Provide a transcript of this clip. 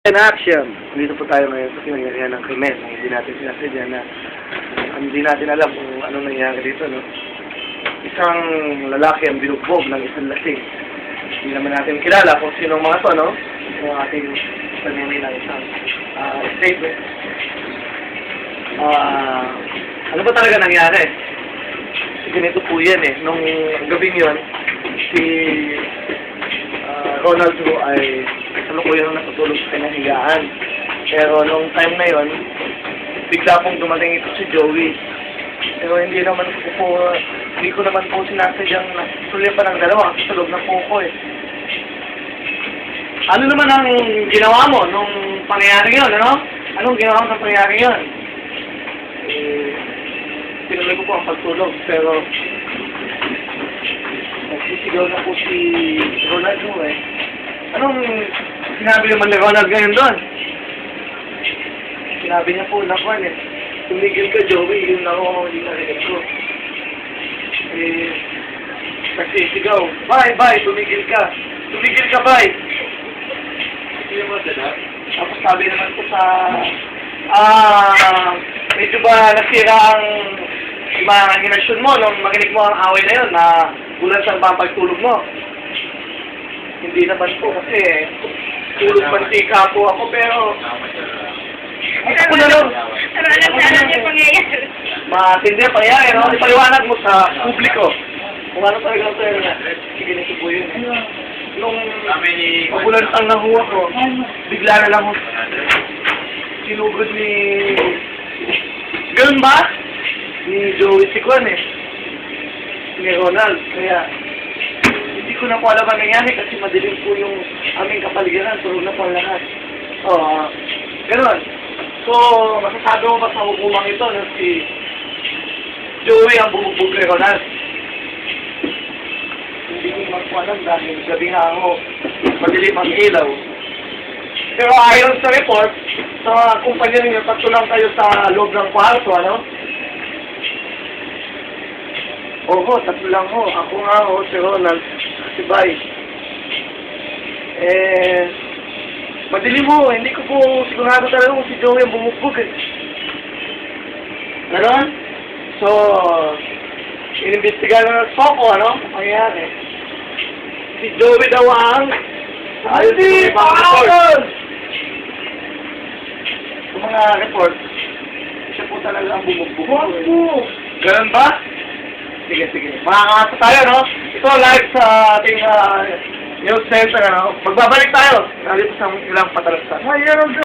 In action! Dito po tayo ngayon sa nangyari ng krimen. Hindi natin sinasadya na hindi natin alam kung ano nangyari dito, no? Isang lalaki ang binugbog ng isang lasing. Hindi naman natin kilala kung sino mga to, no? Yung ating panini ng isang statement. Ano ba talaga nangyari? Ganito po yan eh. Nung gabing yun, si Ronaldo ay kasalukuyan natutulog sa kinahigaan. Pero nung time na yon, bigla pong dumating ito si Joey. Pero hindi ko naman po sinasadyang natuloy pa ng dalawa. Tulog na po ko eh. Ano naman ang ginawa mo nung pangyayari yun, ano? Anong ginawa mo sa pangyayari yun? Tinuloy ko po ang pagtulog, pero nagsisigaw na po si Ronaldo eh. Anong sinabi naman ni Ronald ngayon doon? Sinabi niya po, nakuan eh. Tumigil ka, Joey, yun lang ako hindi narinig ko. Nagsisigaw, bye, tumigil ka. Tumigil ka, bye. Hindi mo dala? Tapos sabi naman ko sa... medyo ba nasira ang imaginasyon mo nung makinig mo ang away na yun na bulan sa pagtulog mo? Hindi naman po kasi tulog mantika po ako pero ako na lang. Pero alam na ano yung pangyayari. Matindi ang pangyayari, no? Ipaliwanag mo sa publiko kung ano talaga ang tayo na. Sige, nito po yun. Nung mabulan ang nahuwa ko, bigla na lang sinugod ni... Ganun ba? Ni Joey Sikwan eh. Ni Ronald. Kaya, hindi ko na po alam ang nangyari kasi madilim po yung aming kapaligiran. Tulog na po ang lahat. Ganun. So, masasabi mo ba sa hukumang ito na si Joey ang bumugbog ni Ronald? Hindi ko naman po alam dahil gabi nga ako madilim ang ilaw. Pero ayon sa report, sa kumpanya ninyo, tatlo lang kayo sa loob ng kwarto, ano? Oo, tatlo lang ho. Ako nga ho, si Ronald, si Bay. Madilim ho. Hindi ko po sigurado talaga kung si Joey ang bumugbog eh. Ganon? So, inimbestigahan na ng Soko, ano? Pangyayari. Si Joey daw ang... Hindi! Pakakon! Sa mga report, siya po talaga ang bumugbog. Huwag po! Ganon ba? Sige. Makakasa tayo, no? Ito live sa ating news center, ano? Magbabalik tayo. Dali po sa ilang patalasta.